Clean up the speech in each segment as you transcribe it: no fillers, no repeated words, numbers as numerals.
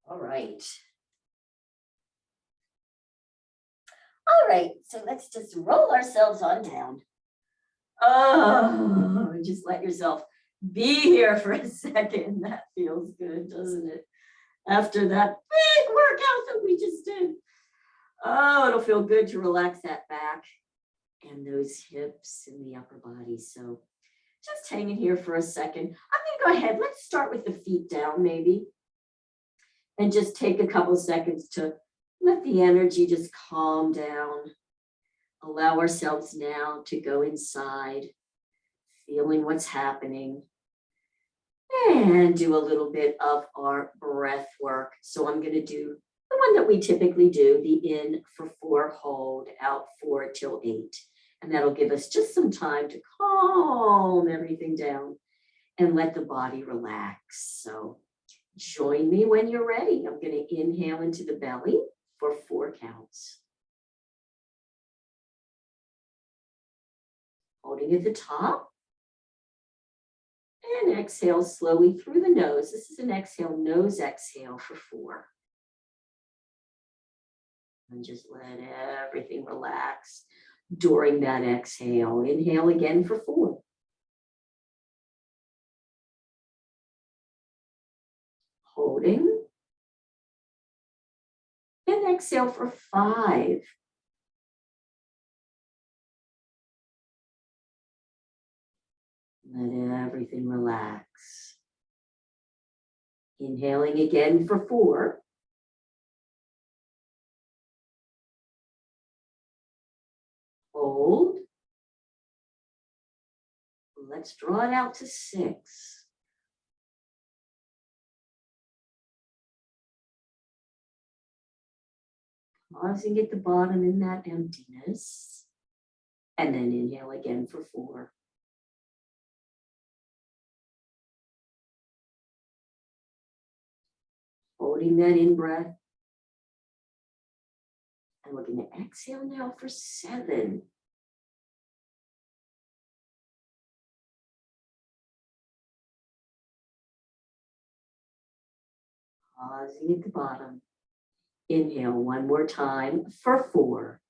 All right. All right. So let's just roll ourselves on down. Oh, just let yourself be here for a second. That feels good, doesn't it? After that big workout that we just did. Oh, it'll feel good to relax that back and those hips and the upper body. So just hanging here for a second. I'm going to go ahead. Let's start with the feet down maybe. And just take a couple seconds to let the energy just calm down. Allow ourselves now to go inside, feeling what's happening. And do a little bit of our breath work. So I'm going to do the one that we typically do, the in for 4, hold, out 4 till 8. And that'll give us just some time to calm everything down and let the body relax. So join me when you're ready. I'm going to inhale into the belly for 4 counts. Holding at the top. And exhale slowly through the nose. This is an exhale, nose exhale for 4. And just let everything relax during that exhale. Inhale again for 4. Holding. And exhale for 5. Let everything relax. Inhaling again for 4. Hold. Let's draw it out to 6. Pausing at the bottom in that emptiness. And then inhale again for 4. Holding that in breath. And we're going to exhale now for 7. Pausing at the bottom. Inhale one more time for 4.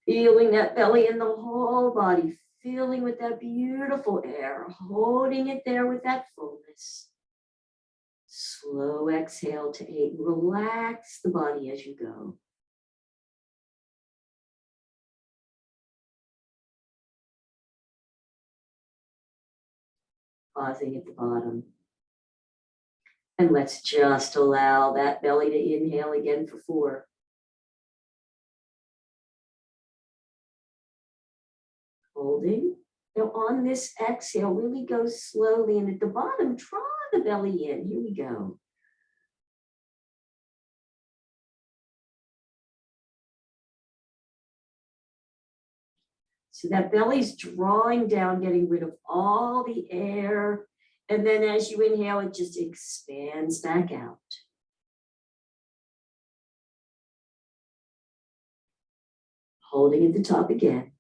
Feeling that belly and the whole body, filling with that beautiful air, holding it there with that fullness. Slow exhale to 8. Relax the body as you go. Pausing at the bottom. And let's just allow that belly to inhale again for 4. Holding. Now on this exhale, really go slowly. And at the bottom, draw the belly in. Here we go. So that belly's drawing down, getting rid of all the air. And then as you inhale, it just expands back out. Holding at the top again.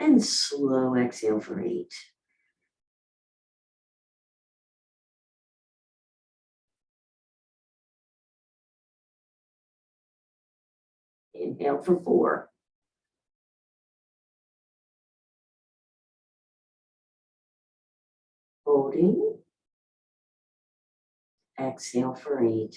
And slow exhale for 8. Inhale for 4. Holding. Exhale for 8.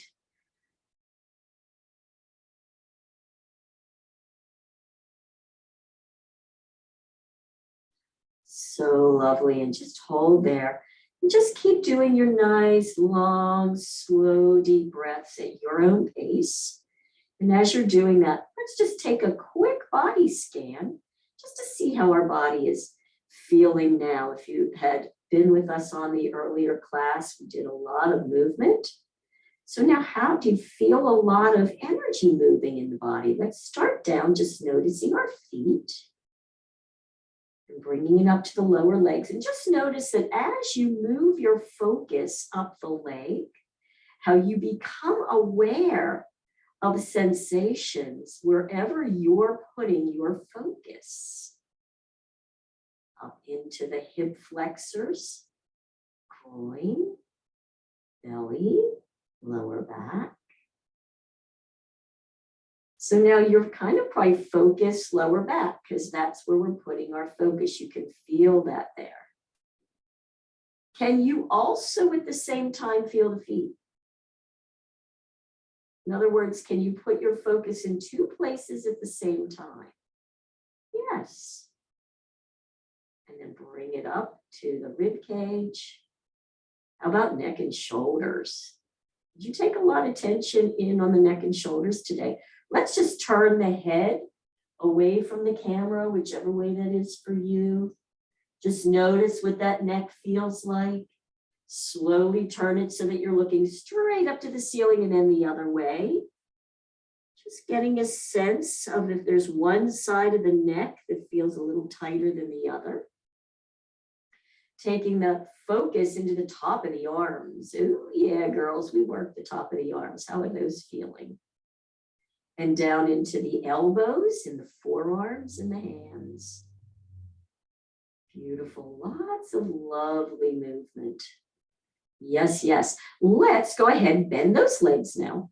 So lovely. And just hold there. And just keep doing your nice, long, slow, deep breaths at your own pace. And as you're doing that, let's just take a quick body scan just to see how our body is feeling now. If you had been with us on the earlier class, we did a lot of movement. So now how do you feel a lot of energy moving in the body? Let's start down, just noticing our feet. And bringing it up to the lower legs. And just notice that as you move your focus up the leg, how you become aware of sensations wherever you're putting your focus. Up into the hip flexors, groin, belly, lower back. So now you're kind of probably focused lower back because that's where we're putting our focus. You can feel that there. Can you also at the same time feel the feet? In other words, can you put your focus in two places at the same time? Yes. And then bring it up to the rib cage. How about neck and shoulders? Did you take a lot of tension in on the neck and shoulders today? Let's just turn the head away from the camera, whichever way that is for you. Just notice what that neck feels like. Slowly turn it so that you're looking straight up to the ceiling and then the other way. Just getting a sense of if there's one side of the neck that feels a little tighter than the other. Taking the focus into the top of the arms. Oh yeah, girls, we work the top of the arms. How are those feeling? And down into the elbows and the forearms and the hands. Beautiful, lots of lovely movement. Yes, yes. Let's go ahead and bend those legs now.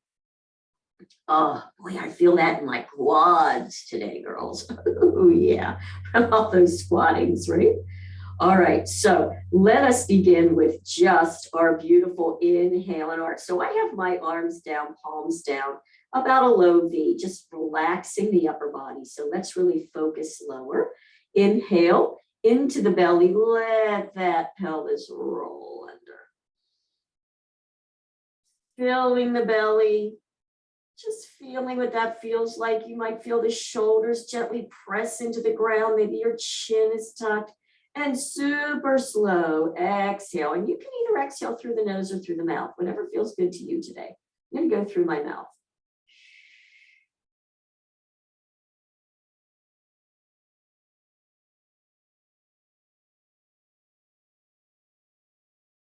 Oh boy, I feel that in my quads today, girls. Oh yeah, from all those squattings, right? All right, so let us begin with just our beautiful inhale and arch. So I have my arms down, palms down, about a low V, just relaxing the upper body. So let's really focus lower. Inhale into the belly, let that pelvis roll under. Filling the belly, just feeling what that feels like. You might feel the shoulders gently press into the ground. Maybe your chin is tucked. And super slow, exhale. And you can either exhale through the nose or through the mouth, whatever feels good to you today. I'm going to go through my mouth.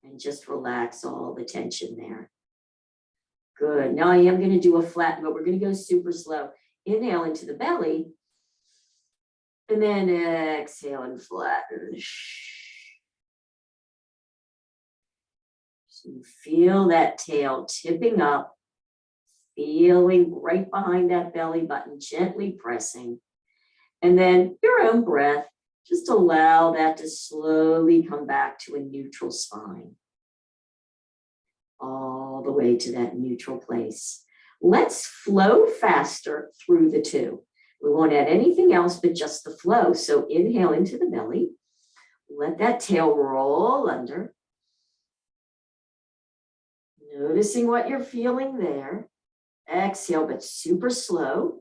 And just relax all the tension there. Good. Now I am going to do a flat, but we're going to go super slow. Inhale into the belly. And then exhale and flatten. So you feel that tail tipping up, feeling right behind that belly button, gently pressing. And then your own breath, just allow that to slowly come back to a neutral spine. All the way to that neutral place. Let's flow faster through the two. We won't add anything else but just the flow. So inhale into the belly. Let that tail roll under. Noticing what you're feeling there. Exhale, but super slow.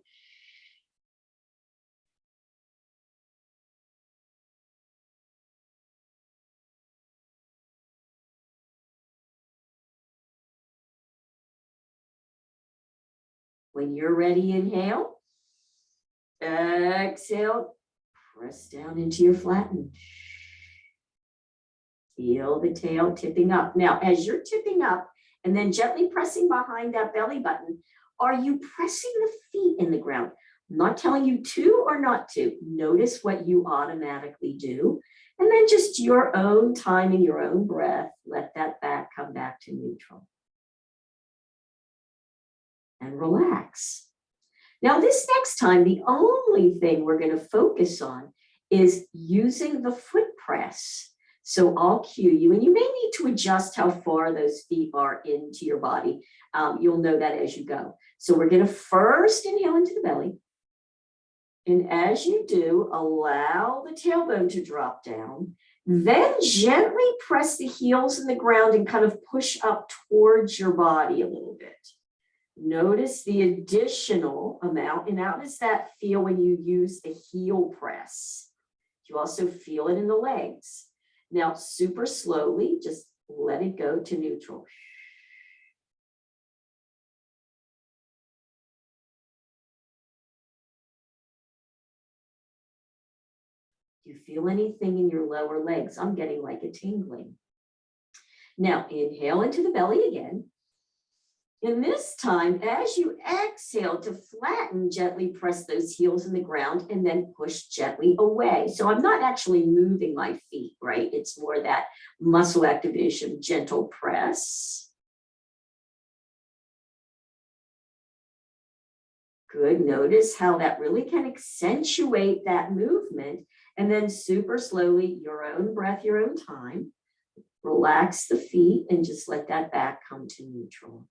When you're ready, inhale. Exhale. Press down into your flatten. Feel the tail tipping up. Now, as you're tipping up and then gently pressing behind that belly button, are you pressing the feet in the ground? I'm not telling you to or not to. Notice what you automatically do. And then just your own time and your own breath, let that back come back to neutral. And relax. Now, this next time, the only thing we're going to focus on is using the foot press. So I'll cue you, and you may need to adjust how far those feet are into your body. You'll know that as you go. So we're going to first inhale into the belly. And as you do, allow the tailbone to drop down. Then gently press the heels in the ground and kind of push up towards your body a little bit. Notice the additional amount. And how does that feel when you use the heel press? You also feel it in the legs. Now, super slowly, just let it go to neutral. Do you feel anything in your lower legs? I'm getting like a tingling. Now, inhale into the belly again. And this time, as you exhale to flatten, gently press those heels in the ground and then push gently away. So I'm not actually moving my feet, right? It's more that muscle activation, gentle press. Good. Notice how that really can accentuate that movement. And then super slowly, your own breath, your own time. Relax the feet and just let that back come to neutral.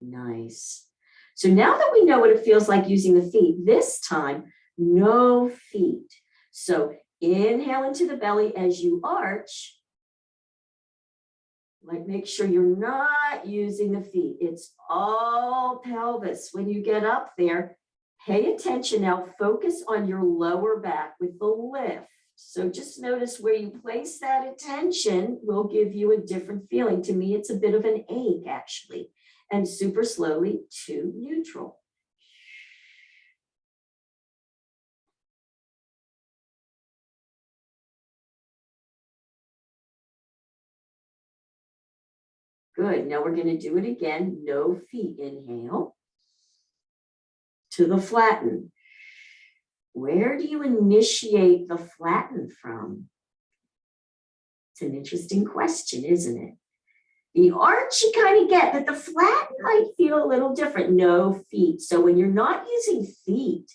Nice. So now that we know what it feels like using the feet, this time, no feet. So inhale into the belly as you arch. Like, make sure you're not using the feet. It's all pelvis. When you get up there, pay attention now. Focus on your lower back with the lift. So just notice where you place that attention will give you a different feeling. To me, it's a bit of an ache, actually. And super slowly to neutral. Good. Now we're going to do it again. No feet. Inhale. To the flatten. Where do you initiate the flatten from? It's an interesting question, isn't it? The arch you kind of get, but the flatten might feel a little different. No feet. So when you're not using feet,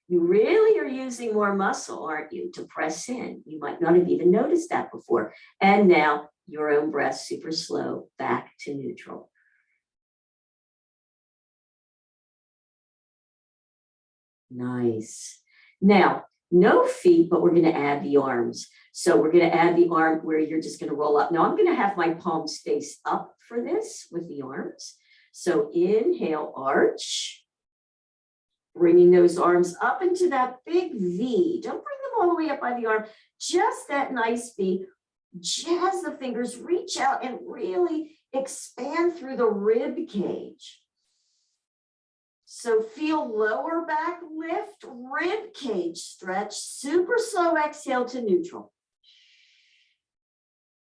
you really are using more muscle, aren't you, to press in? You might not have even noticed that before. And now your own breath, super slow, back to neutral. Nice. Now, no feet, but we're going to add the arms. So we're going to add the arm where you're just going to roll up. Now I'm going to have my palms face up for this with the arms. So inhale, arch. Bringing those arms up into that big V. Don't bring them all the way up by the arm. Just that nice V. Jazz the fingers, reach out and really expand through the rib cage. So feel lower back lift, rib cage stretch, super slow exhale to neutral.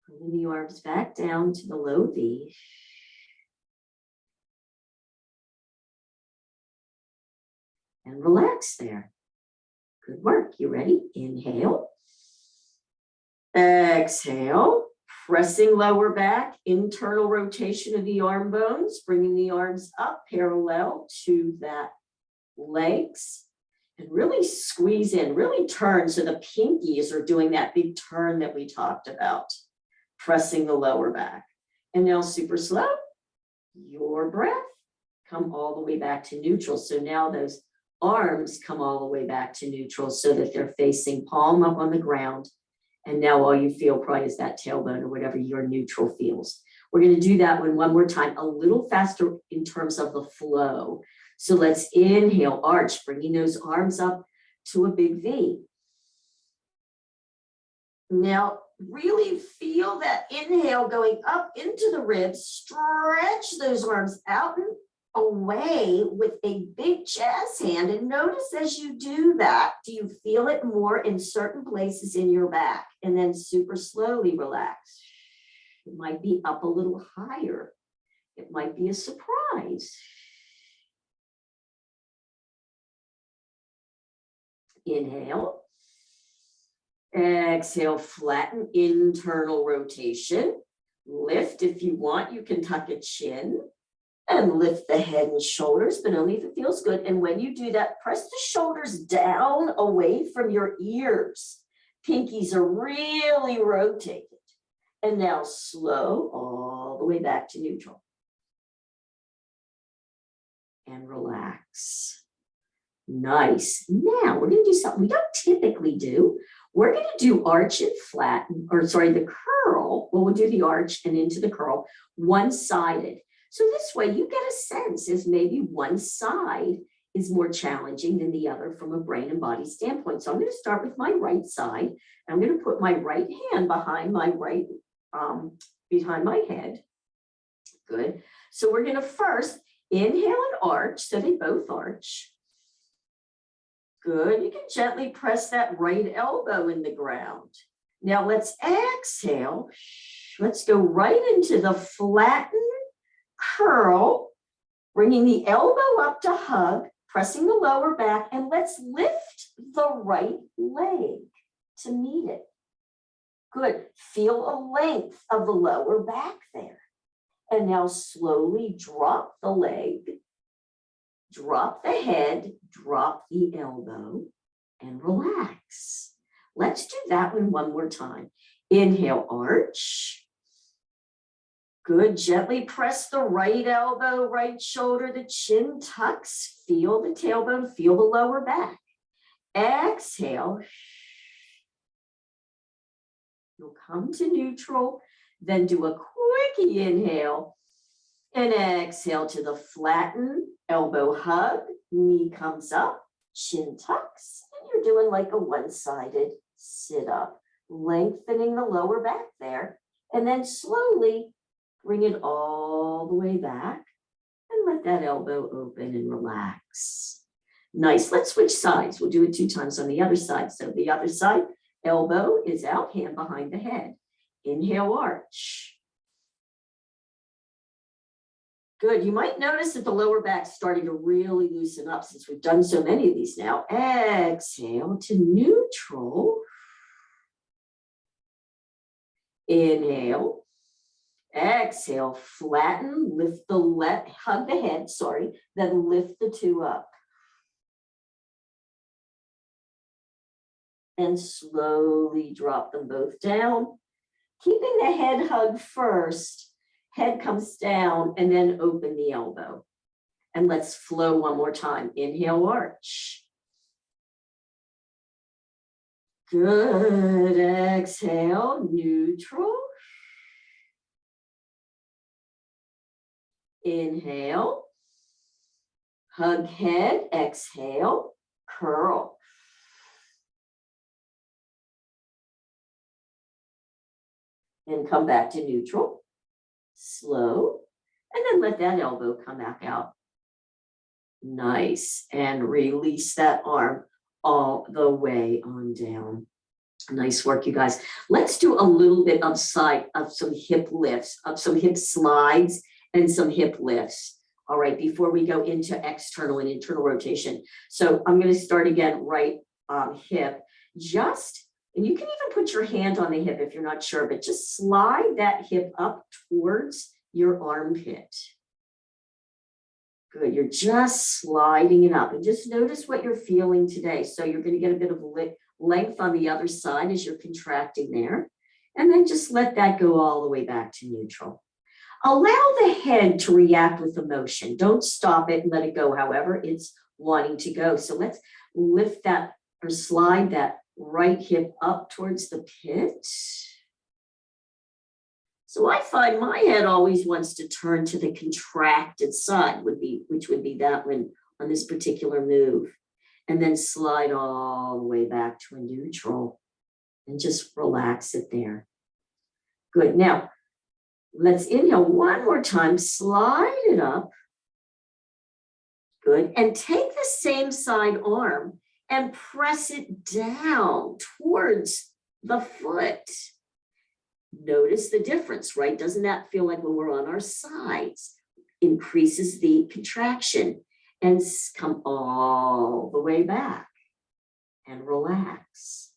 Bringing the arms back down to the low V. And relax there. Good work. You ready? Inhale. Exhale. Pressing lower back, internal rotation of the arm bones, bringing the arms up parallel to that legs. And really squeeze in, really turn so the pinkies are doing that big turn that we talked about. Pressing the lower back. And now super slow, your breath, come all the way back to neutral. So now those arms come all the way back to neutral so that they're facing palm up on the ground. And now all you feel probably is that tailbone or whatever your neutral feels. We're going to do that one more time, a little faster in terms of the flow. So let's inhale, arch, bringing those arms up to a big V. Now, really feel that inhale going up into the ribs, stretch those arms out and away with a big jazz hand. And notice as you do that, do you feel it more in certain places in your back? And then super slowly relax. It might be up a little higher. It might be a surprise. Inhale. Exhale, flatten, internal rotation. Lift if you want, you can tuck a chin and lift the head and shoulders, but only if it feels good. And when you do that, press the shoulders down away from your ears. Pinkies are really rotated. And now slow all the way back to neutral. And relax. Nice. Now we're going to do something we don't typically do. We're going to do arch and flatten, or sorry, the curl. Well, we'll do the arch and into the curl, one-sided. So this way you get a sense as maybe one side is more challenging than the other from a brain and body standpoint. So I'm going to start with my right side. And I'm going to put my right hand behind my behind my head. Good. So we're going to first inhale and arch, so they both arch. Good. You can gently press that right elbow in the ground. Now let's exhale. Let's go right into the flatten curl, bringing the elbow up to hug, pressing the lower back, and let's lift the right leg to meet it. Good. Feel a length of the lower back there. And now slowly drop the leg, drop the head, drop the elbow, and relax. Let's do that one more time. Inhale, arch. Good. Gently press the right elbow, right shoulder, the chin tucks. Feel the tailbone, feel the lower back. Exhale. You'll come to neutral, then do a quickie inhale and exhale to the flatten, elbow hug, knee comes up, chin tucks, and you're doing like a one-sided sit up, lengthening the lower back there, and then slowly bring it all the way back and let that elbow open and relax. Nice. Let's switch sides. We'll do it 2 times on the other side. So the other side, elbow is out, hand behind the head. Inhale, arch. Good. You might notice that the lower back's starting to really loosen up since we've done so many of these now. Exhale to neutral. Inhale. Exhale, flatten, lift the left, hug the head, then lift the 2 up. And slowly drop them both down. Keeping the head hug first, head comes down and then open the elbow. And let's flow one more time. Inhale, arch. Good. Exhale, neutral. Inhale. Hug head. Exhale. Curl. And come back to neutral. Slow. And then let that elbow come back out. Nice. And release that arm all the way on down. Nice work, you guys. Let's do a little bit of some hip lifts, of some hip slides and some hip lifts. All right, before we go into external and internal rotation. So I'm going to start again, right hip. And you can even put your hand on the hip if you're not sure, but just slide that hip up towards your armpit. Good, you're just sliding it up and just notice what you're feeling today. So you're going to get a bit of length on the other side as you're contracting there. And then just let that go all the way back to neutral. Allow the head to react with the motion. Don't stop it and let it go however it's wanting to go. So let's lift that or slide that right hip up towards the pit. So I find my head always wants to turn to the contracted side, which would be that one on this particular move. And then slide all the way back to a neutral and just relax it there. Good. Now, let's inhale one more time, slide it up. Good. And take the same side arm and press it down towards the foot. Notice the difference, right? Doesn't that feel like when we're on our sides? Increases the contraction and come all the way back and relax.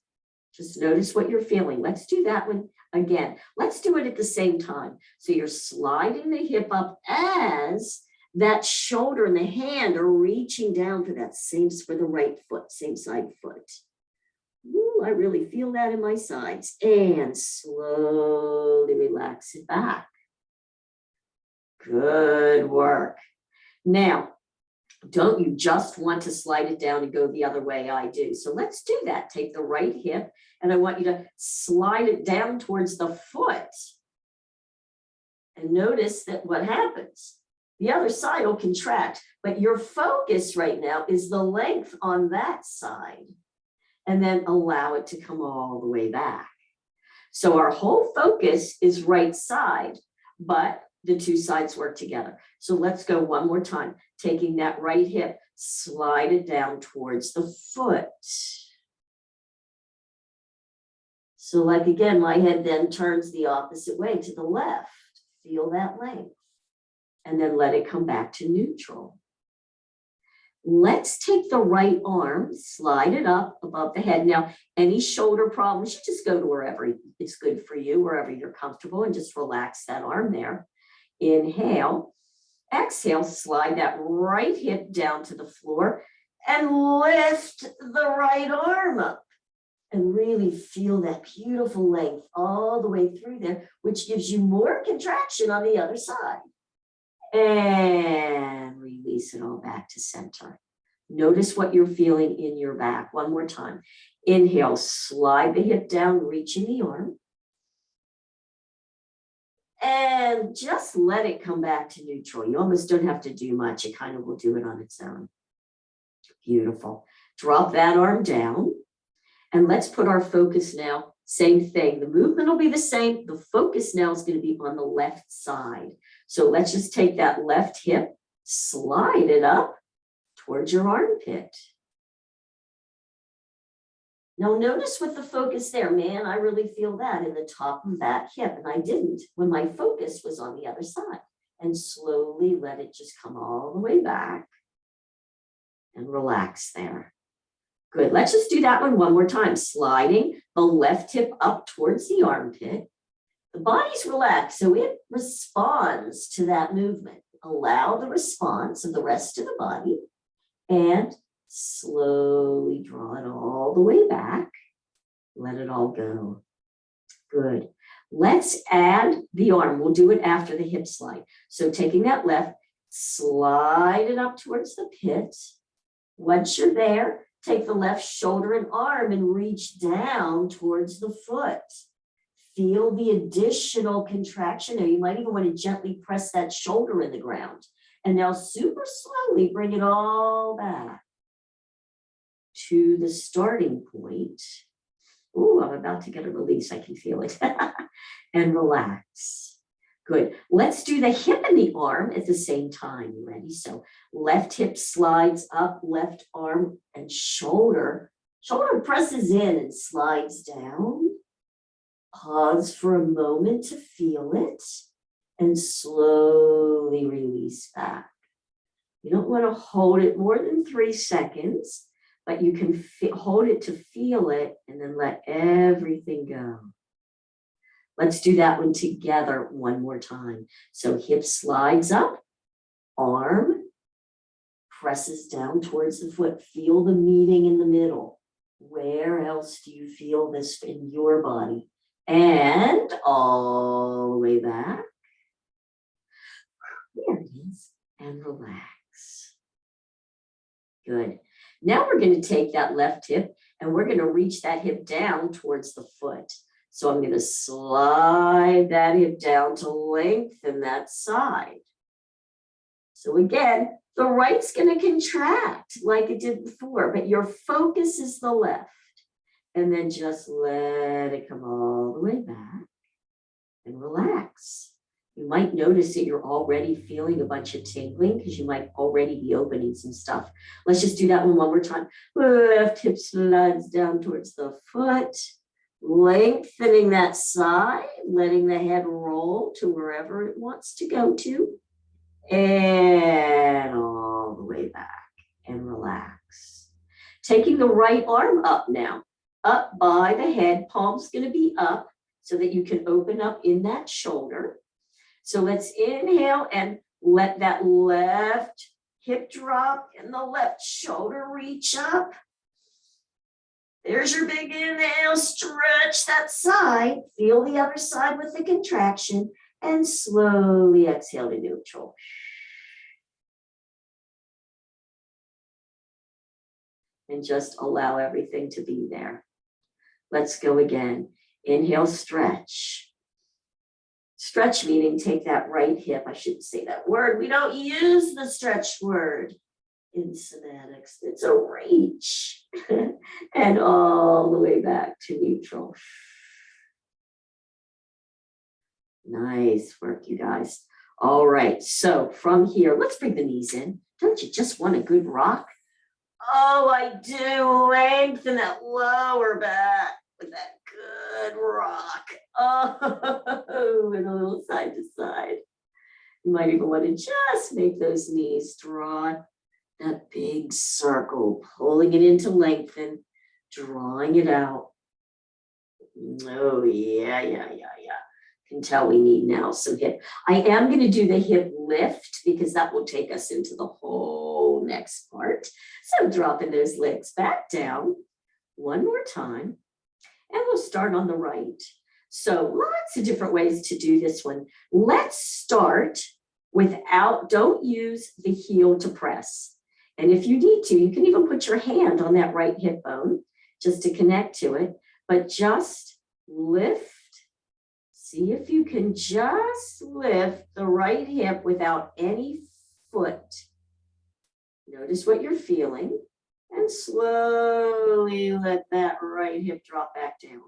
Just notice what you're feeling. Let's do that one again. Let's do it at the same time. So you're sliding the hip up as that shoulder and the hand are reaching down for that for the right foot, same side foot. Ooh, I really feel that in my sides. And slowly relax it back. Good work. Now, don't you just want to slide it down and go the other way? I do. So let's do that. Take the right hip and I want you to slide it down towards the foot. And notice that what happens. The other side will contract, but your focus right now is the length on that side. And then allow it to come all the way back. So our whole focus is right side, but the 2 sides work together. So let's go one more time. Taking that right hip, slide it down towards the foot. So like again, my head then turns the opposite way to the left. Feel that length. And then let it come back to neutral. Let's take the right arm, slide it up above the head. Now, any shoulder problems, you just go to wherever it's good for you, wherever you're comfortable, and just relax that arm there. Inhale. Exhale, slide that right hip down to the floor and lift the right arm up. And really feel that beautiful length all the way through there, which gives you more contraction on the other side. And release it all back to center. Notice what you're feeling in your back. One more time. Inhale, slide the hip down, reaching the arm. And just let it come back to neutral. You almost don't have to do much. It kind of will do it on its own. Beautiful. Drop that arm down. And let's put our focus now, same thing. The movement will be the same. The focus now is going to be on the left side. So let's just take that left hip, slide it up towards your armpit. Now notice with the focus there, man, I really feel that in the top of that hip. And I didn't when my focus was on the other side. And slowly let it just come all the way back and relax there. Good. Let's just do that one more time. Sliding the left hip up towards the armpit. The body's relaxed, so it responds to that movement. Allow the response of the rest of the body and slowly draw it all the way back. Let it all go. Good. Let's add the arm. We'll do it after the hip slide. So taking that left, slide it up towards the pit. Once you're there, take the left shoulder and arm and reach down towards the foot. Feel the additional contraction there. You might even want to gently press that shoulder in the ground. And now super slowly bring it all back to the starting point. Ooh, I'm about to get a release. I can feel it. And relax. Good. Let's do the hip and the arm at the same time. You ready? So left hip slides up, left arm and shoulder. Shoulder presses in and slides down. Pause for a moment to feel it and slowly release back. You don't want to hold it more than 3 seconds, but you can hold it to feel it and then let everything go. Let's do that one together one more time. So hip slides up, arm presses down towards the foot. Feel the meeting in the middle. Where else do you feel this in your body? And all the way back. There it is. And relax. Good. Now we're going to take that left hip and we're going to reach that hip down towards the foot. So I'm going to slide that hip down to lengthen that side. So again, the right's going to contract like it did before, but your focus is the left. And then just let it come all the way back and relax. You might notice that you're already feeling a bunch of tingling because you might already be opening some stuff. Let's just do that one more time. Left hip slides down towards the foot. Lengthening that side, letting the head roll to wherever it wants to go to, and all the way back and relax. Taking the right arm up now, up by the head, palm's going to be up so that you can open up in that shoulder. So let's inhale and let that left hip drop and the left shoulder reach up. There's your big inhale, stretch that side, feel the other side with the contraction, and slowly exhale to neutral. And just allow everything to be there. Let's go again. Inhale, stretch. Stretch meaning take that right hip. I shouldn't say that word. We don't use the stretch word in somatics. It's a reach. And all the way back to neutral. Nice work, you guys. All right, so from here, let's bring the knees in. Don't you just want a good rock? Oh, I do. Lengthen that lower back with that and rock. Oh, and a little side to side. You might even want to just make those knees draw that big circle, pulling it into lengthen, drawing it out. Oh, yeah. Can tell we need now some hip. I am going to do the hip lift because that will take us into the whole next part. So dropping those legs back down one more time, and we'll start on the right. So lots of different ways to do this one. Let's start without, don't use the heel to press. And if you need to, you can even put your hand on that right hip bone just to connect to it, but just lift. See if you can just lift the right hip without any foot. Notice what you're feeling and slowly let that right hip drop back down.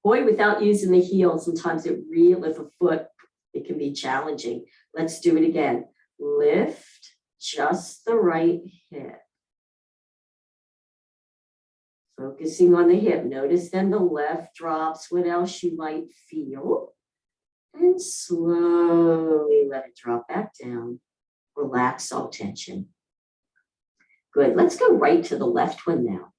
Boy, without using the heel, sometimes it really, with a foot, it can be challenging. Let's do it again. Lift just the right hip. Focusing on the hip. Notice then the left drops, what else you might feel. And slowly let it drop back down. Relax all tension. Good. Let's go right to the left one now.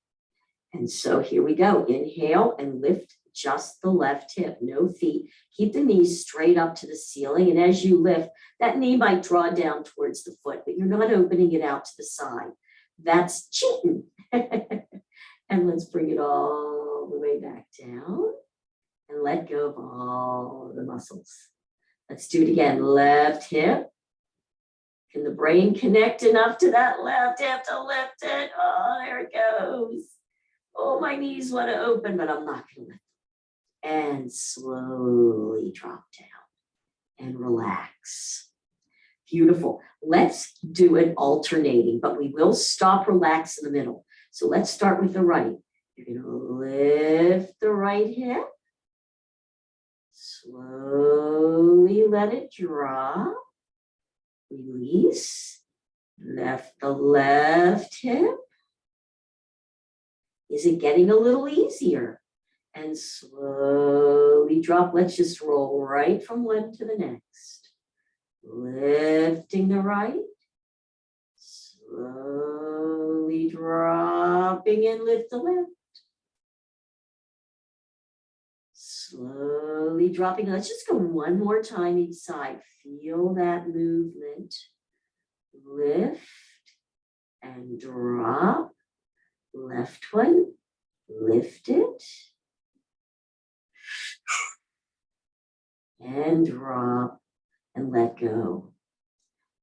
And so here we go. Inhale and lift just the left hip. No feet. Keep the knees straight up to the ceiling. And as you lift, that knee might draw down towards the foot, but you're not opening it out to the side. That's cheating. And let's bring it all the way back down and let go of all the muscles. Let's do it again. Left hip. Can the brain connect enough to that left hip to lift it? Oh, there it goes. Oh, my knees want to open, but I'm not going to lift them. And slowly drop down and relax. Beautiful. Let's do it alternating, but we will stop, relax in the middle. So let's start with the right. You're going to lift the right hip. Slowly let it drop. Release. Left the left hip. Is it getting a little easier? And slowly drop. Let's just roll right from one to the next. Lifting the right. Slowly dropping and lift the left. Slowly dropping. Let's just go one more time each side. Feel that movement. Lift and drop. Left one. Lift it. And drop and let go.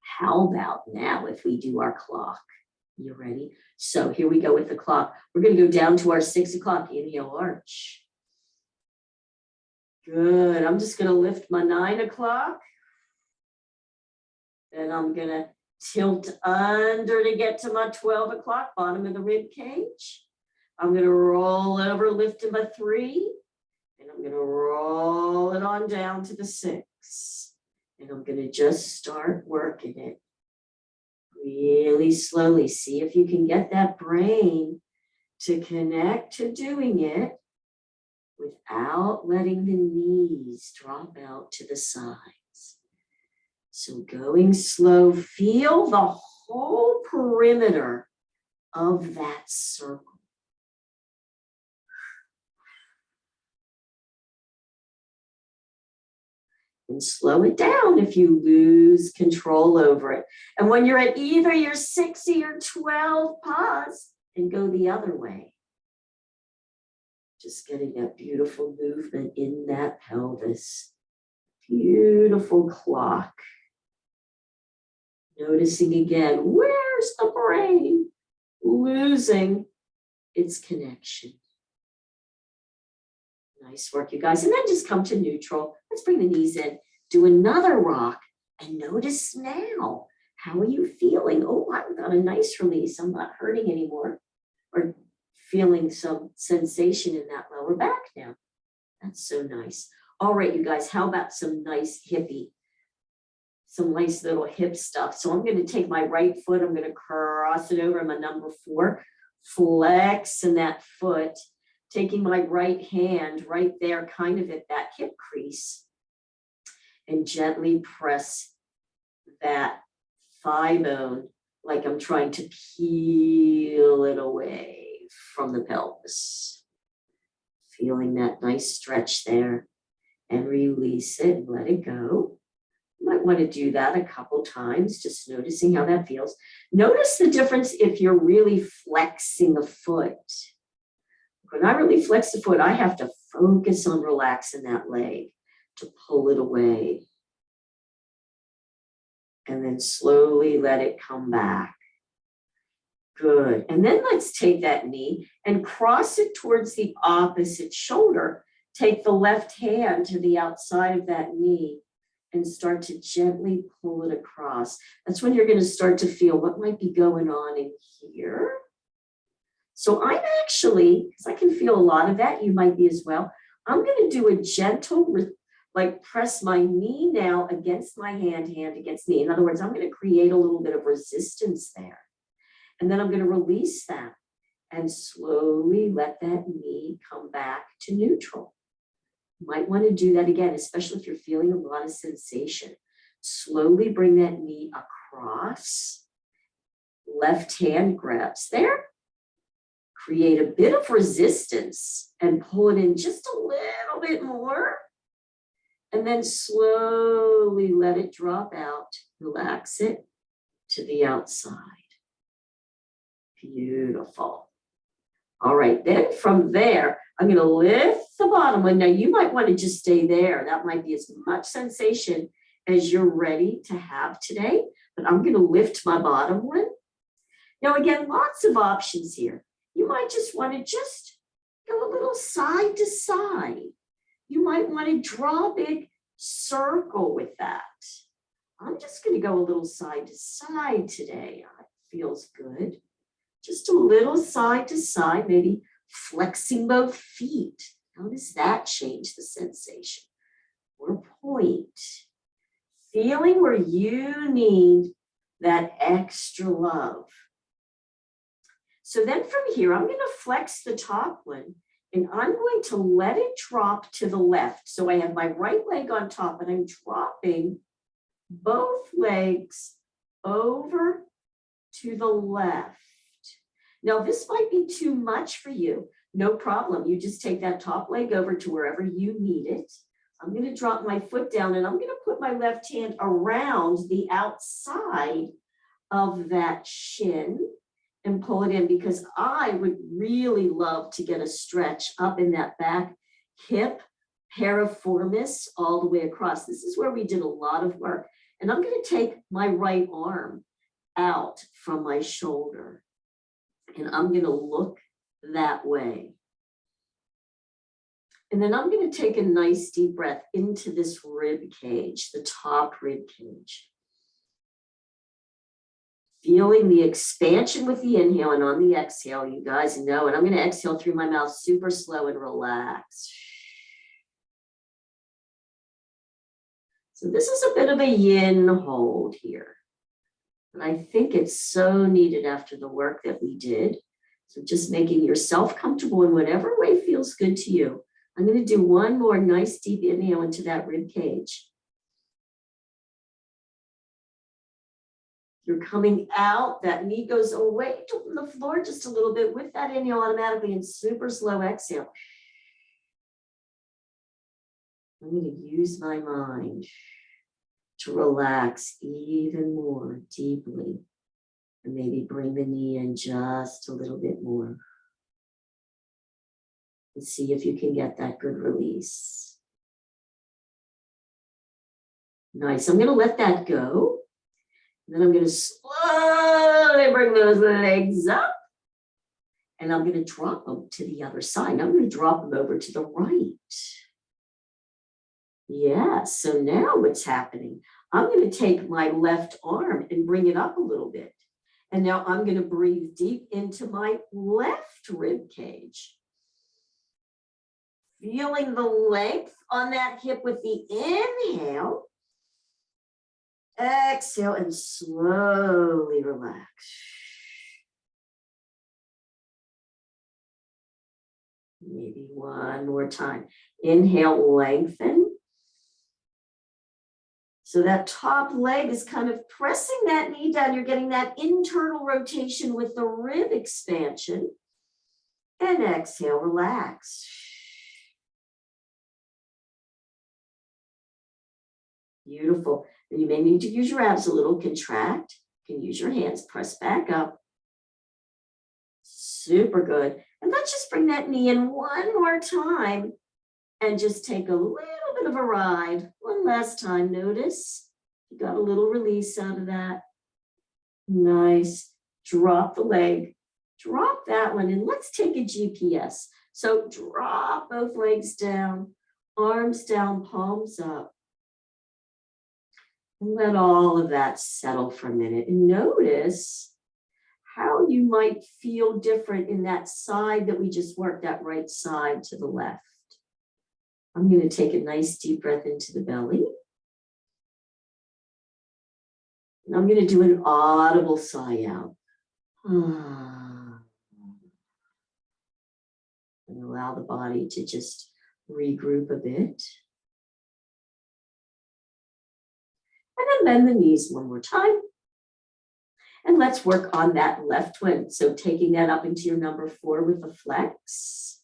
How about now if we do our clock? You ready? So here we go with the clock. We're going to go down to our 6 o'clock. Inhale, arch. Good. I'm just going to lift my 9 o'clock. Then I'm going to tilt under to get to my 12 o'clock, bottom of the rib cage. I'm going to roll over, lifting my 3. And I'm going to roll it on down to the 6. And I'm going to just start working it really slowly. See if you can get that brain to connect to doing it without letting the knees drop out to the sides. So going slow, feel the whole perimeter of that circle. And slow it down if you lose control over it. And when you're at either your 6 or your 12, pause and go the other way. Just getting that beautiful movement in that pelvis. Beautiful clock. Noticing again, where's the brain? Losing its connection. Nice work, you guys. And then just come to neutral. Let's bring the knees in. Do another rock. And notice now, how are you feeling? Oh, I've got a nice release. I'm not hurting anymore. Or feeling some sensation in that lower back now. That's so nice. All right, you guys, how about some nice hippie? Some nice little hip stuff. So I'm going to take my right foot. I'm going to cross it over my number 4. Flex in that foot. taking my right hand right there, kind of at that hip crease, and gently press that thigh bone like I'm trying to peel it away from the pelvis. Feeling that nice stretch there, and release it and let it go. You might want to do that a couple times, just noticing how that feels. Notice the difference if you're really flexing the foot. When I really flex the foot, I have to focus on relaxing that leg to pull it away. And then slowly let it come back. Good. And then let's take that knee and cross it towards the opposite shoulder. Take the left hand to the outside of that knee and start to gently pull it across. That's when you're going to start to feel what might be going on in here. So I'm actually, because I can feel a lot of that, you might be as well, I'm going to do a gentle, like press my knee now against my hand against knee. In other words, I'm going to create a little bit of resistance there. And then I'm going to release that and slowly let that knee come back to neutral. You might want to do that again, especially if you're feeling a lot of sensation. Slowly bring that knee across. Left hand grabs there. Create a bit of resistance and pull it in just a little bit more. And then slowly let it drop out. Relax it to the outside. Beautiful. All right, then from there, I'm going to lift the bottom one. Now, you might want to just stay there. That might be as much sensation as you're ready to have today. But I'm going to lift my bottom one. Now, again, lots of options here. You might just want to just go a little side to side. You might want to draw a big circle with that. I'm just going to go a little side to side today. It feels good. Just a little side to side, maybe flexing both feet. How does that change the sensation? Or point. Feeling where you need that extra love. So then from here, I'm going to flex the top one, and I'm going to let it drop to the left. So I have my right leg on top, and I'm dropping both legs over to the left. Now, this might be too much for you. No problem. You just take that top leg over to wherever you need it. I'm going to drop my foot down, and I'm going to put my left hand around the outside of that shin and pull it in, because I would really love to get a stretch up in that back hip, piriformis, all the way across. This is where we did a lot of work. And I'm going to take my right arm out from my shoulder. And I'm going to look that way. And then I'm going to take a nice deep breath into this rib cage, the top rib cage. Feeling the expansion with the inhale, and on the exhale, you guys know, and I'm going to exhale through my mouth super slow and relax. So this is a bit of a yin hold here. And I think it's so needed after the work that we did. So just making yourself comfortable in whatever way feels good to you. I'm going to do one more nice deep inhale into that rib cage. You're coming out, that knee goes away from the floor just a little bit with that inhale automatically, and super slow exhale. I'm going to use my mind to relax even more deeply, and maybe bring the knee in just a little bit more. And see if you can get that good release. Nice. I'm going to let that go. And then I'm going to slowly bring those legs up. And I'm going to drop them to the other side. I'm going to drop them over to the right. Yeah, so now what's happening? I'm going to take my left arm and bring it up a little bit. And now I'm going to breathe deep into my left rib cage. Feeling the length on that hip with the inhale. Exhale and slowly relax. Maybe one more time. Inhale, lengthen. So that top leg is kind of pressing that knee down. You're getting that internal rotation with the rib expansion. And exhale, relax. Beautiful. And you may need to use your abs a little, contract. You can use your hands, press back up. Super good. And let's just bring that knee in one more time and just take a little bit of a ride. One last time. Notice you got a little release out of that. Nice. Drop the leg. Drop that one. And let's take a GPS. So drop both legs down, arms down, palms up. And let all of that settle for a minute. And notice how you might feel different in that side that we just worked, that right side to the left. I'm going to take a nice deep breath into the belly. And I'm going to do an audible sigh out. And allow the body to just regroup a bit. And then bend the knees one more time. And let's work on that left one. So taking that up into your number 4 with a flex.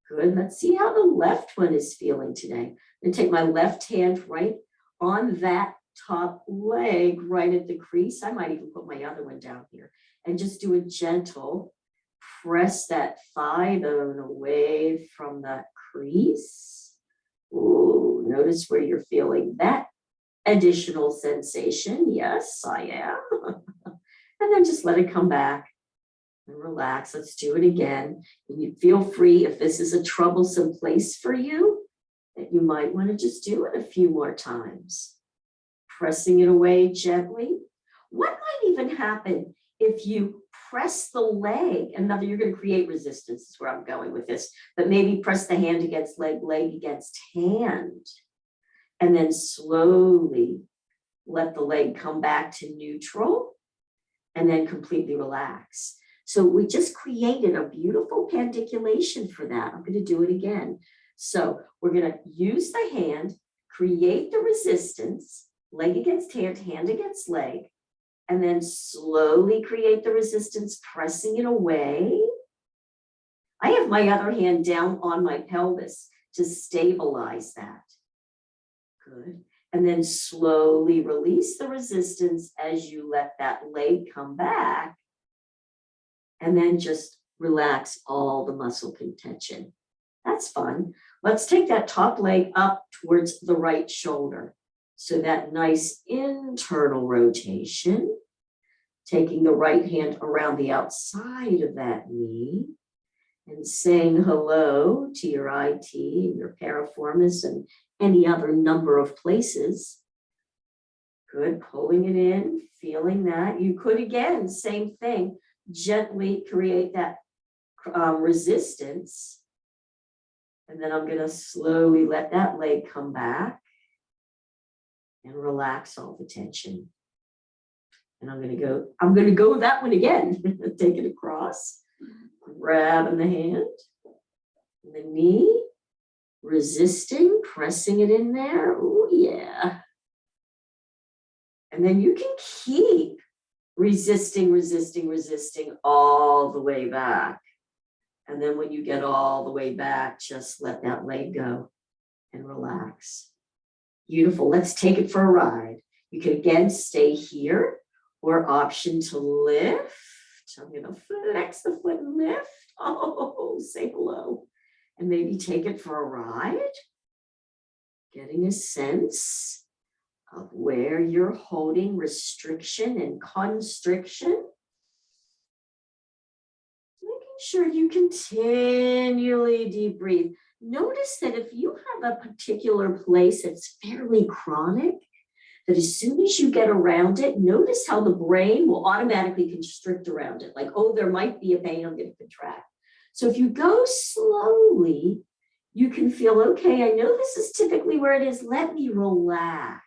Good. Let's see how the left one is feeling today. I'm going to take my left hand right on that top leg, right at the crease. I might even put my other one down here and just do a gentle press that thigh bone away from that crease. Ooh, notice where you're feeling that additional sensation. Yes, I am. And then just let it come back and relax. Let's do it again. And you feel free, if this is a troublesome place for you, that you might want to just do it a few more times. Pressing it away gently. What might even happen if you press the leg? And now you're going to create resistance, is where I'm going with this, but maybe press the hand against leg, leg against hand. And then slowly let the leg come back to neutral and then completely relax. So we just created a beautiful pandiculation for that. I'm going to do it again. So we're going to use the hand, create the resistance, leg against hand, hand against leg, and then slowly create the resistance, pressing it away. I have my other hand down on my pelvis to stabilize that. Good. And then slowly release the resistance as you let that leg come back. And then just relax all the muscle contention. That's fun. Let's take that top leg up towards the right shoulder. So that nice internal rotation. Taking the right hand around the outside of that knee. And saying hello to your IT, your piriformis, and any other number of places. Good, pulling it in, feeling that. You could, again, same thing, gently create that resistance. And then I'm going to slowly let that leg come back and relax all the tension. And I'm going to go that one again. Take it across. Grabbing the hand, the knee, resisting, pressing it in there. Oh, yeah. And then you can keep resisting, resisting, resisting all the way back. And then when you get all the way back, just let that leg go and relax. Beautiful. Let's take it for a ride. You can again stay here or option to lift. I'm going to flex the foot and lift. Oh, say hello. And maybe take it for a ride. Getting a sense of where you're holding restriction and constriction. Making sure you continually deep breathe. Notice that if you have a particular place that's fairly chronic, that as soon as you get around it, notice how the brain will automatically constrict around it. Like, oh, there might be a pain, I'm going to contract. So if you go slowly, you can feel, okay, I know this is typically where it is. Let me relax.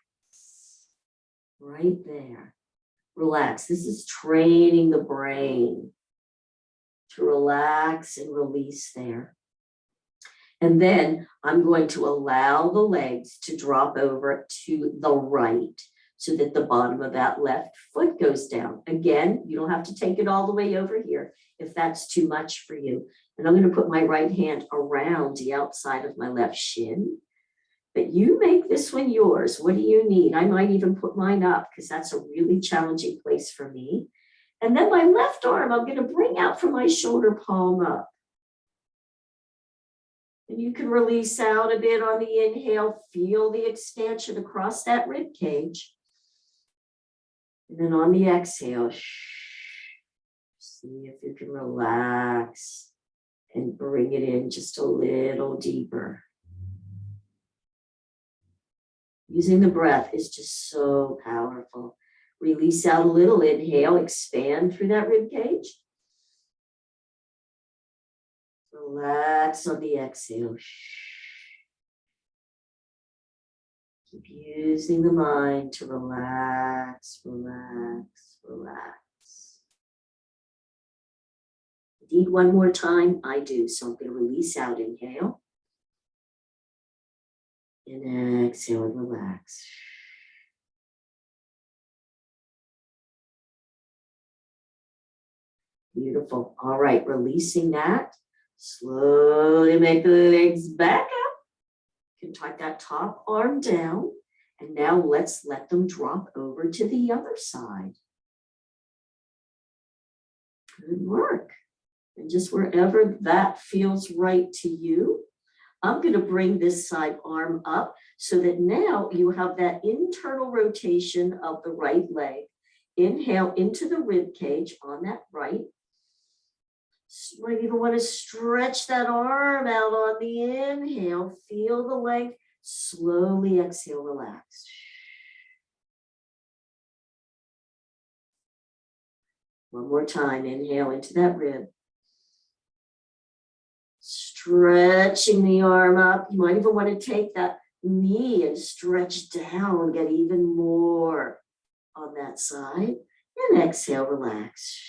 Right there. Relax. This is training the brain to relax and release there. And then I'm going to allow the legs to drop over to the right so that the bottom of that left foot goes down. Again, you don't have to take it all the way over here if that's too much for you. And I'm going to put my right hand around the outside of my left shin. But you make this one yours. What do you need? I might even put mine up because that's a really challenging place for me. And then my left arm, I'm going to bring out from my shoulder palm up. And you can release out a bit on the inhale. Feel the expansion across that rib cage. And then on the exhale, see if you can relax and bring it in just a little deeper. Using the breath is just so powerful. Release out a little, inhale, expand through that rib cage. Relax on the exhale. Keep using the mind to relax, relax, relax. Indeed, one more time, I do. So I'm going to release out, inhale. And exhale and relax. Beautiful. All right, releasing that. Slowly make the legs back up. You can tuck that top arm down. And now let's let them drop over to the other side. Good work. And just wherever that feels right to you, I'm going to bring this side arm up so that now you have that internal rotation of the right leg. Inhale into the rib cage on that right. You might even want to stretch that arm out on the inhale. Feel the leg. Slowly exhale, relax. One more time. Inhale into that rib. Stretching the arm up. You might even want to take that knee and stretch down, get even more on that side. And exhale, relax.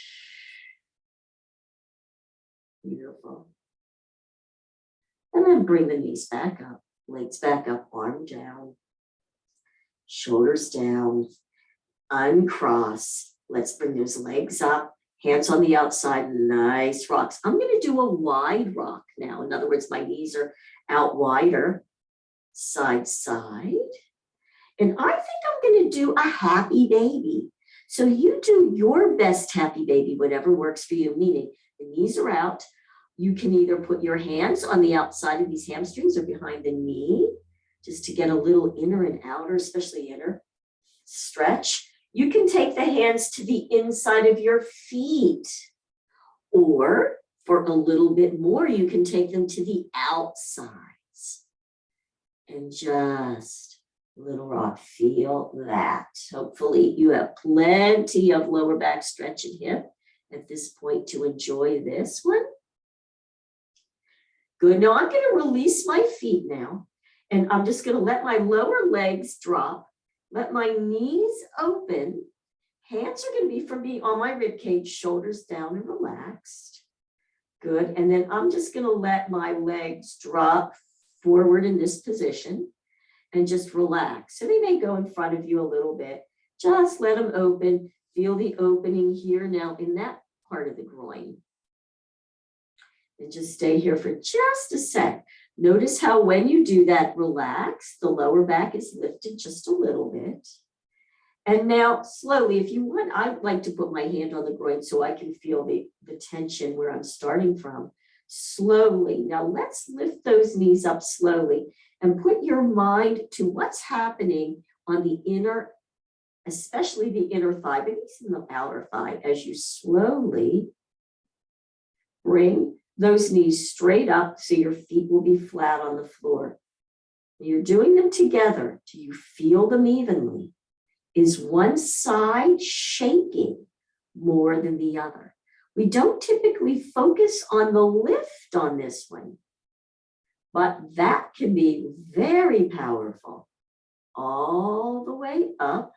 Beautiful. And then bring the knees back up, legs back up, arm down, shoulders down, uncross. Let's bring those legs up. Hands on the outside, nice rocks. I'm going to do a wide rock now. In other words, my knees are out wider, side, side. And I think I'm going to do a happy baby. So you do your best happy baby, whatever works for you, meaning the knees are out. You can either put your hands on the outside of these hamstrings or behind the knee, just to get a little inner and outer, especially inner stretch. You can take the hands to the inside of your feet, or for a little bit more, you can take them to the outsides. And just little rock, feel that. Hopefully you have plenty of lower back stretch and hip at this point to enjoy this one. Good. Now I'm going to release my feet now, and I'm just going to let my lower legs drop. Let my knees open. Hands are going to be from me on my rib cage, shoulders down and relaxed. Good. And then I'm just going to let my legs drop forward in this position and just relax. So they may go in front of you a little bit. Just let them open. Feel the opening here now in that part of the groin. And just stay here for just a sec. Notice how when you do that, relax, the lower back is lifted just a little bit. And now slowly, if you want, I'd like to put my hand on the groin so I can feel the tension where I'm starting from. Slowly. Now let's lift those knees up slowly and put your mind to what's happening on the inner, especially the inner thigh, but even the outer thigh, as you slowly bring those knees straight up so your feet will be flat on the floor. You're doing them together. Do you feel them evenly? Is one side shaking more than the other? We don't typically focus on the lift on this one, but that can be very powerful. All the way up.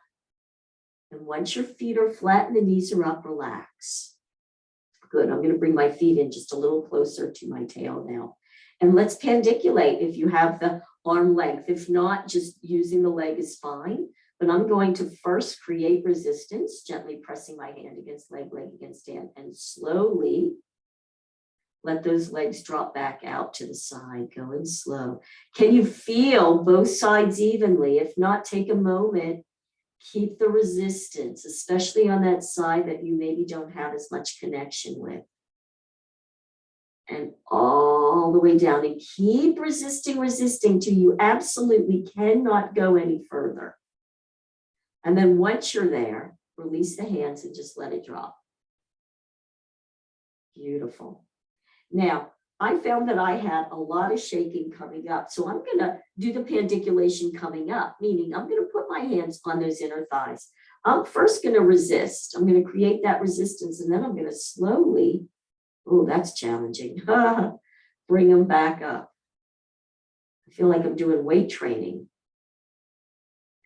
And once your feet are flat and the knees are up, relax. Good. I'm going to bring my feet in just a little closer to my tail now. And let's pandiculate if you have the arm length. If not, just using the leg is fine. But I'm going to first create resistance, gently pressing my hand against leg, leg against hand, and slowly let those legs drop back out to the side, going slow. Can you feel both sides evenly? If not, take a moment, keep the resistance, especially on that side that you maybe don't have as much connection with. And all the way down, and keep resisting till you absolutely cannot go any further. And then once you're there, release the hands and just let it drop. Beautiful. Now, I found that I had a lot of shaking coming up. So I'm going to do the pandiculation coming up, meaning I'm going to put my hands on those inner thighs. I'm first going to resist. I'm going to create that resistance, and then I'm going to slowly, oh, that's challenging, bring them back up. I feel like I'm doing weight training.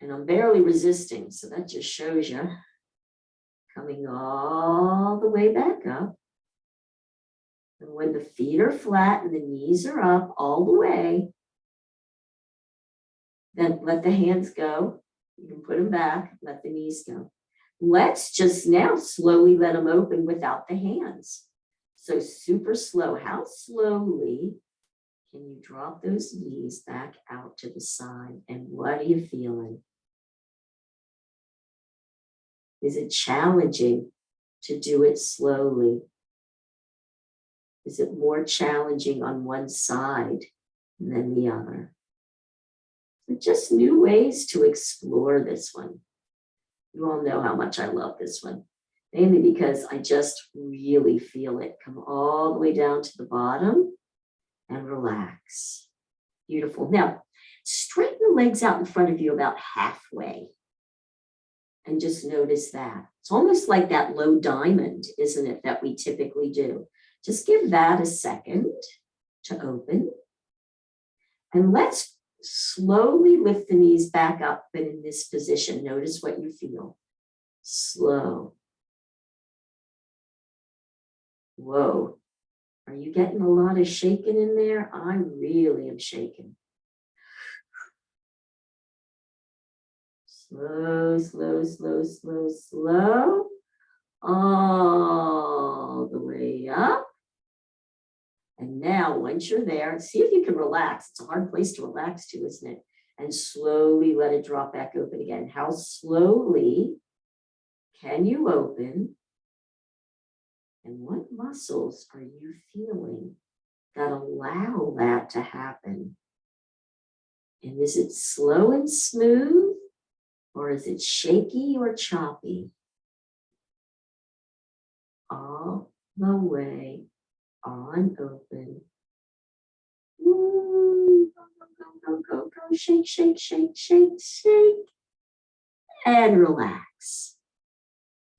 And I'm barely resisting, so that just shows you. Coming all the way back up. And when the feet are flat and the knees are up all the way, then let the hands go. You can put them back, let the knees go. Let's just now slowly let them open without the hands. So super slow. How slowly can you drop those knees back out to the side? And what are you feeling? Is it challenging to do it slowly? Is it more challenging on one side than the other? So just new ways to explore this one. You all know how much I love this one, mainly because I just really feel it. Come all the way down to the bottom and relax. Beautiful. Now, straighten the legs out in front of you about halfway. And just notice that. It's almost like that low diamond, isn't it, that we typically do. Just give that a second to open. And let's slowly lift the knees back up, but in this position. Notice what you feel. Slow. Whoa. Are you getting a lot of shaking in there? I really am shaking. Slow, slow, slow, slow, slow. All the way up. And now, once you're there, see if you can relax. It's a hard place to relax to, isn't it? And slowly let it drop back open again. How slowly can you open? And what muscles are you feeling that allow that to happen? And is it slow and smooth? Or is it shaky or choppy? All the way on open. Woo. Go, shake, shake, shake, shake, shake. And relax.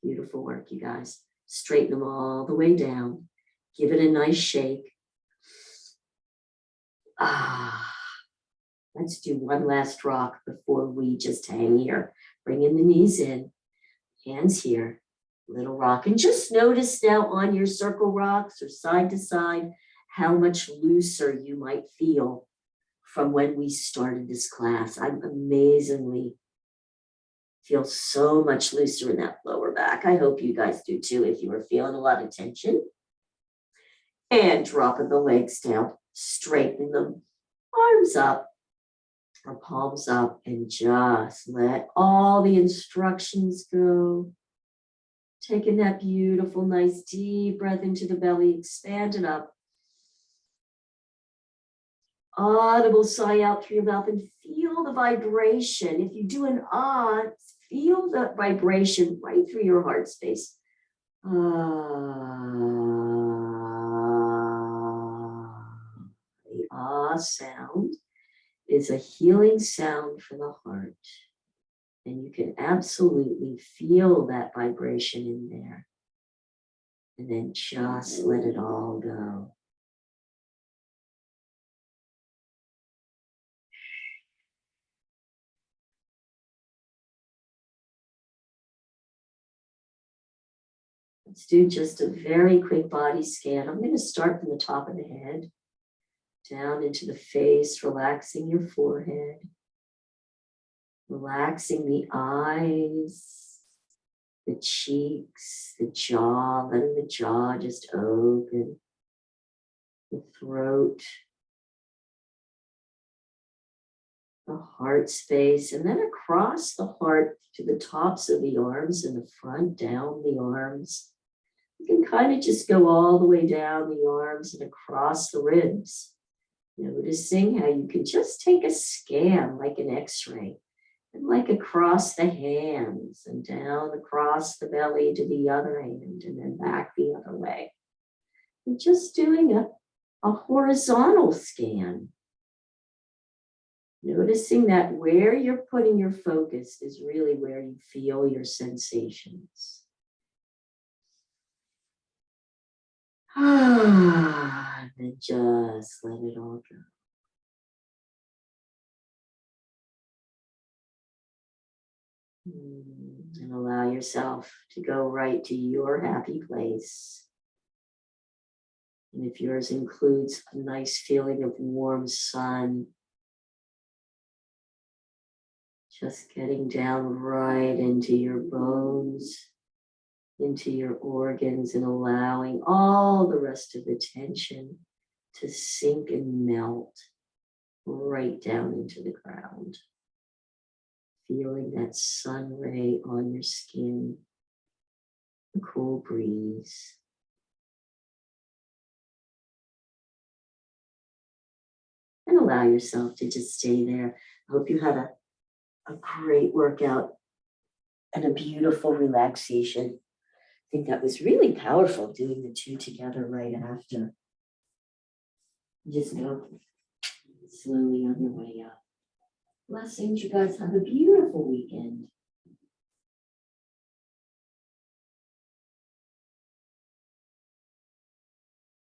Beautiful work, you guys. Straighten them all the way down. Give it a nice shake. Let's do one last rock before we just hang here. Bring in the knees in, hands here, little rock. And just notice now on your circle rocks or side to side, how much looser you might feel from when we started this class. I'm amazingly feel so much looser in that lower back. I hope you guys do too if you were feeling a lot of tension. And dropping the legs down, straightening them, arms up, or palms up, and just let all the instructions go. Taking that beautiful, nice, deep breath into the belly, expand it up. Audible sigh out through your mouth and feel the vibration. If you do an feel the vibration right through your heart space. The sound is a healing sound for the heart. And you can absolutely feel that vibration in there. And then just let it all go. Let's do just a very quick body scan. I'm going to start from the top of the head down into the face, relaxing your forehead, relaxing the eyes, the cheeks, the jaw, letting the jaw just open, the throat, the heart space, and then across the heart to the tops of the arms and the front, down the arms. You can kind of just go all the way down the arms and across the ribs, noticing how you can just take a scan like an x-ray, and like across the hands and down across the belly to the other hand and then back the other way. And just doing a horizontal scan. Noticing that where you're putting your focus is really where you feel your sensations. And then just let it all go. And allow yourself to go right to your happy place. And if yours includes a nice feeling of warm sun, just getting down right into your bones, into your organs, and allowing all the rest of the tension to sink and melt right down into the ground. Feeling that sun ray on your skin, the cool breeze. And allow yourself to just stay there. I hope you had a great workout and a beautiful relaxation. I think that was really powerful doing the two together right after. Just go slowly on your way up. Blessings, you guys have a beautiful weekend.